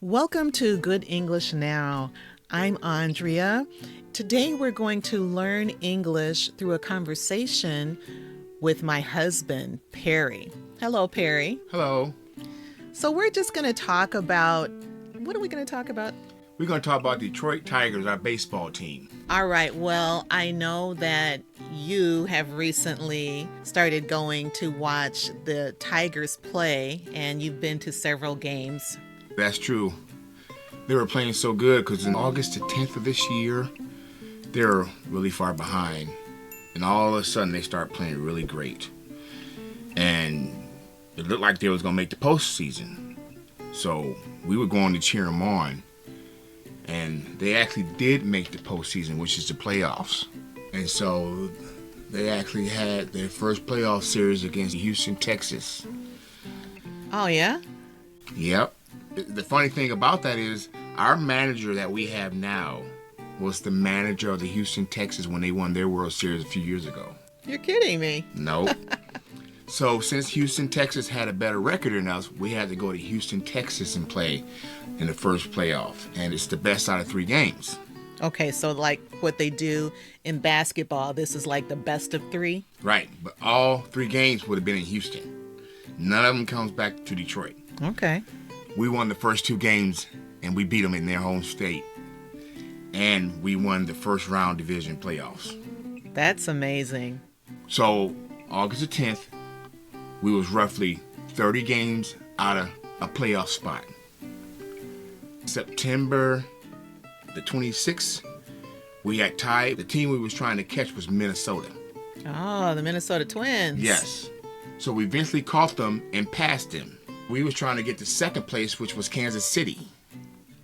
Welcome to Good English Now. I'm Andrea. Today we're going to learn English through a conversation with my husband, Perry. Hello, Perry. Hello. So we're just going to talk about, what are we going to talk about? We're going to talk about Detroit Tigers, our baseball team. All right, well, I know that you have recently started going to watch the Tigers play, and you've been to several games. That's true. They were playing so good because in August the 10th of this year, they're really far behind. And all of a sudden, they start playing really great. And it looked like they was going to make the postseason. So we were going to cheer them on. And they actually did make the postseason, which is the playoffs. And so they actually had their first playoff series against Houston, Texas. Oh, yeah? Yep. The funny thing about that is our manager that we have now was the manager of the Houston Texans when they won their World Series a few years ago. You're kidding me. No. So since Houston, Texas had a better record than us, we had to go to Houston, Texas and play in the first playoff. And it's the best out of 3 games. Okay, so like what they do in basketball, this is like the best of 3? Right. But all 3 games would have been in Houston. None of them comes back to Detroit. Okay. We won the first 2 games, and we beat them in their home state. And we won the first round division playoffs. That's amazing. So, August the 10th, we was roughly 30 games out of a playoff spot. September the 26th, we had tied. The team we was trying to catch was Minnesota. Oh, the Minnesota Twins. Yes. So we eventually caught them and passed them. We was trying to get to second place, which was Kansas City.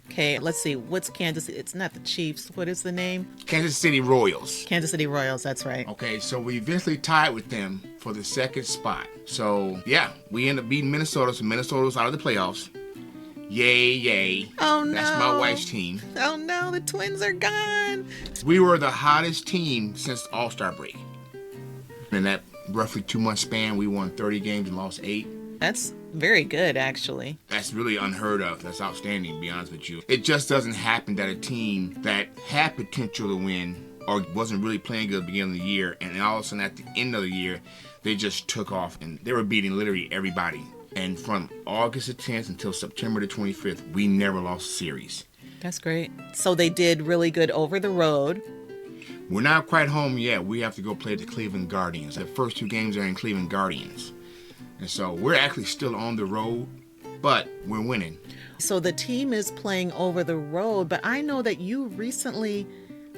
Okay, let's see. What's Kansas? It's not the Chiefs. What is the name? Kansas City Royals. Kansas City Royals, that's right. Okay, so we eventually tied with them for the second spot. So, yeah, we ended up beating Minnesota, so Minnesota was out of the playoffs. Yay, yay. Oh, no. That's my wife's team. Oh, no, the Twins are gone. We were the hottest team since All-Star break. In that roughly 2-month span, we won 30 games and lost 8. That's very good, actually. That's really unheard of. That's outstanding, to be honest with you. It just doesn't happen that a team that had potential to win or wasn't really playing good at the beginning of the year, and then all of a sudden at the end of the year, they just took off, and they were beating literally everybody. And from August the 10th until September the 25th, we never lost a series. That's great. So they did really good over the road. We're not quite home yet. We have to go play the Cleveland Guardians. The first 2 games are in Cleveland Guardians. And so we're actually still on the road, but we're winning. So the team is playing over the road, but I know that you recently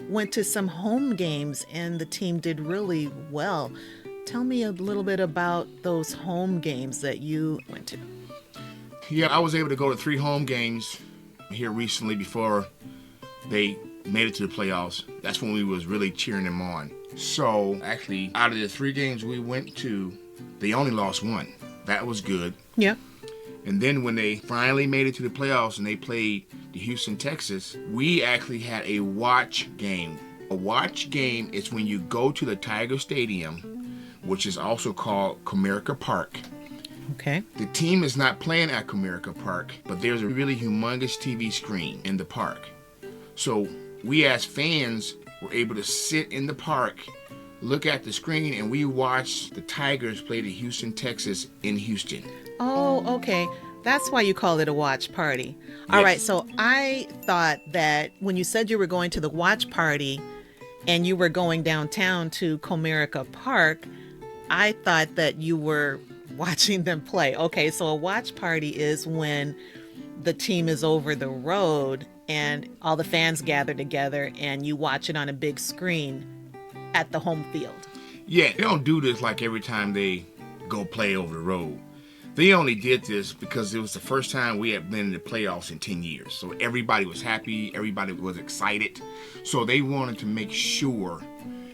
went to some home games and the team did really well. Tell me a little bit about those home games that you went to. Yeah, I was able to go to 3 home games here recently before they made it to the playoffs. That's when we was really cheering them on. So actually, out of the 3 games we went to, they only lost 1. That was good. Yeah. And then when they finally made it to the playoffs and they played the Houston, Texas, we actually had a watch game. A watch game is when you go to the Tiger Stadium, which is also called Comerica Park. Okay. The team is not playing at Comerica Park, but there's a really humongous TV screen in the park. So we as fans were able to sit in the park, look at the screen, and we watched the Tigers play the Houston, Texas in Houston. Oh, okay. That's why you call it a watch party. All right. So I thought that when you said you were going to the watch party and you were going downtown to Comerica Park, I thought that you were watching them play. Okay. So a watch party is when the team is over the road and all the fans gather together and you watch it on a big screen at the home field. Yeah, they don't do this like every time they go play over the road. They only did this because it was the first time we had been in the playoffs in 10 years. So everybody was happy, everybody was excited. So they wanted to make sure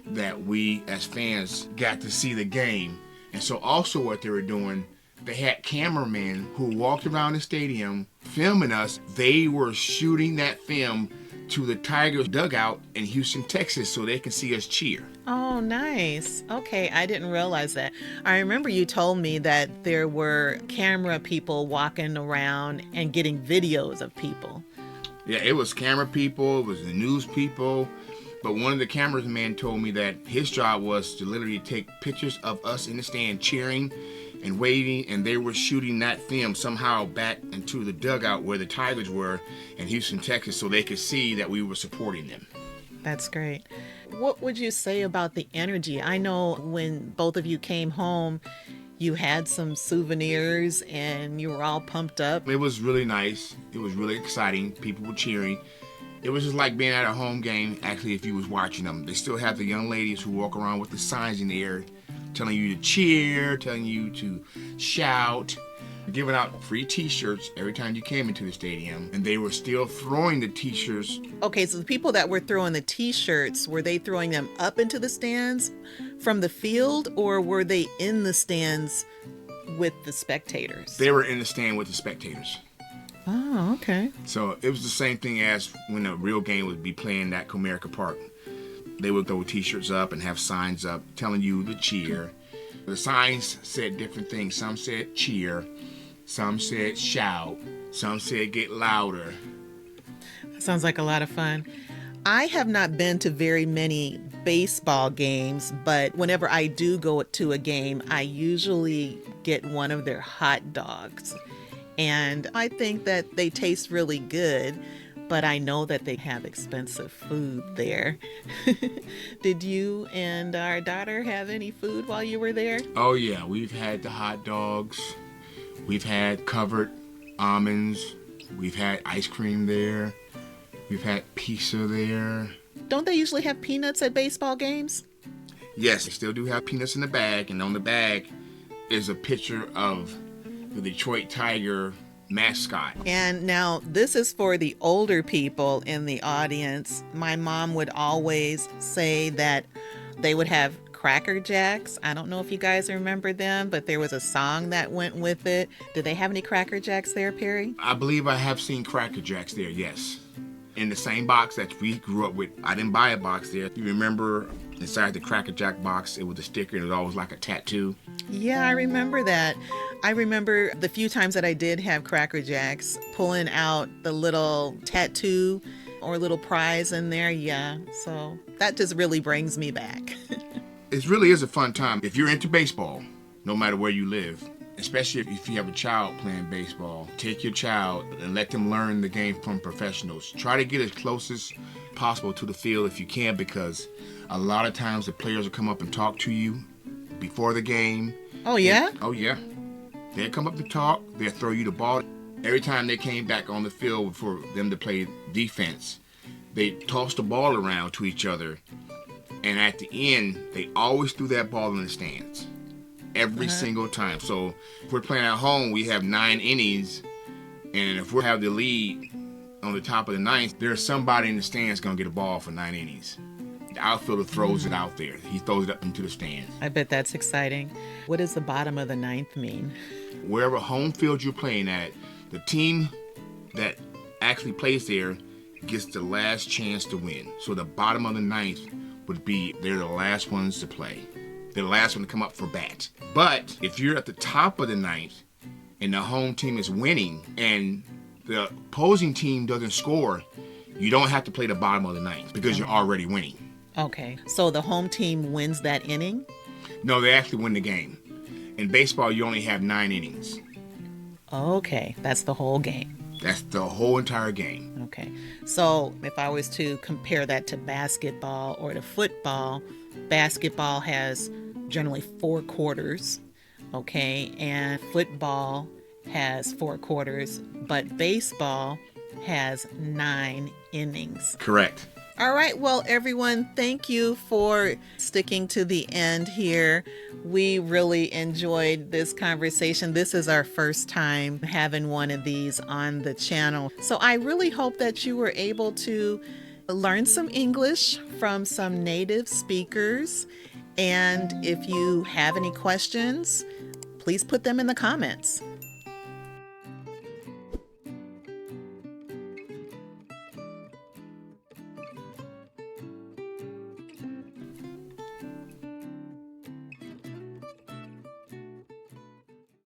that we as fans got to see the game. And so also what they were doing, they had cameramen who walked around the stadium filming us. They were shooting that film to the Tigers dugout in Houston, Texas, so they can see us cheer. Oh, nice. Okay, I didn't realize that. I remember you told me that there were camera people walking around and getting videos of people. Yeah, it was camera people, it was the news people, but one of the cameramen told me that his job was to literally take pictures of us in the stand cheering and waving, and they were shooting that film somehow back into the dugout where the Tigers were in Houston, Texas, so they could see that we were supporting them. That's great. What would you say about the energy? I know when both of you came home, you had some souvenirs and you were all pumped up. It was really nice. It was really exciting. People were cheering. It was just like being at a home game, actually, if you was watching them. They still have the young ladies who walk around with the signs in the air telling you to cheer, telling you to shout, giving out free t-shirts every time you came into the stadium, and they were still throwing the t-shirts. Okay, so the people that were throwing the t-shirts, were they throwing them up into the stands from the field, or were they in the stands with the spectators? They were in the stand with the spectators. Oh, okay. So it was the same thing as when a real game would be playing at Comerica Park. They would throw t-shirts up and have signs up telling you to cheer. The signs said different things. Some said cheer, some said shout, some said get louder. That sounds like a lot of fun. I have not been to very many baseball games, but whenever I do go to a game, I usually get one of their hot dogs. And I think that they taste really good, but I know that they have expensive food there. Did you and our daughter have any food while you were there? Oh yeah, we've had the hot dogs. We've had covered almonds. We've had ice cream there. We've had pizza there. Don't they usually have peanuts at baseball games? Yes, they still do have peanuts in the bag, and on the bag is a picture of the Detroit Tiger mascot. And now this is for the older people in the audience. My mom would always say that they would have Cracker Jacks. I don't know if you guys remember them, but there was a song that went with it. Did they have any Cracker Jacks there, Perry? I believe I have seen Cracker Jacks there, yes. In the same box that we grew up with. I didn't buy a box there. You remember inside the Cracker Jack box, it was a sticker and it was always like a tattoo. Yeah, I remember that. I remember the few times that I did have Cracker Jacks, pulling out the little tattoo or little prize in there. Yeah, so that just really brings me back. It really is a fun time. If you're into baseball, no matter where you live, especially if you have a child playing baseball, take your child and let them learn the game from professionals. Try to get as close as possible to the field if you can, because a lot of times the players will come up and talk to you before the game. Oh, yeah? Oh, yeah. They'll come up and talk. They'll throw you the ball. Every time they came back on the field for them to play defense, they tossed the ball around to each other. And at the end, they always threw that ball in the stands. Every single time. So if we're playing at home, we have 9 innings. And if we have the lead on the top of the ninth, there's somebody in the stands going to get a ball for 9 innings. The outfielder throws it out there. He throws it up into the stands. I bet that's exciting. What does the bottom of the ninth mean? Wherever home field you're playing at, the team that actually plays there gets the last chance to win. So the bottom of the ninth would be they're the last ones to play. They're the last one to come up for bat. But if you're at the top of the ninth and the home team is winning and the opposing team doesn't score, you don't have to play the bottom of the ninth because you're already winning. Okay, so the home team wins that inning? No, they actually win the game. In baseball, you only have 9 innings. Okay, that's the whole game. That's the whole entire game. Okay, so if I was to compare that to basketball or to football, basketball has generally 4 quarters, okay, and football has 4 quarters, but baseball has 9 innings. Correct. All right, well, everyone, thank you for sticking to the end here. We really enjoyed this conversation. This is our first time having one of these on the channel. So I really hope that you were able to learn some English from some native speakers. And if you have any questions, please put them in the comments.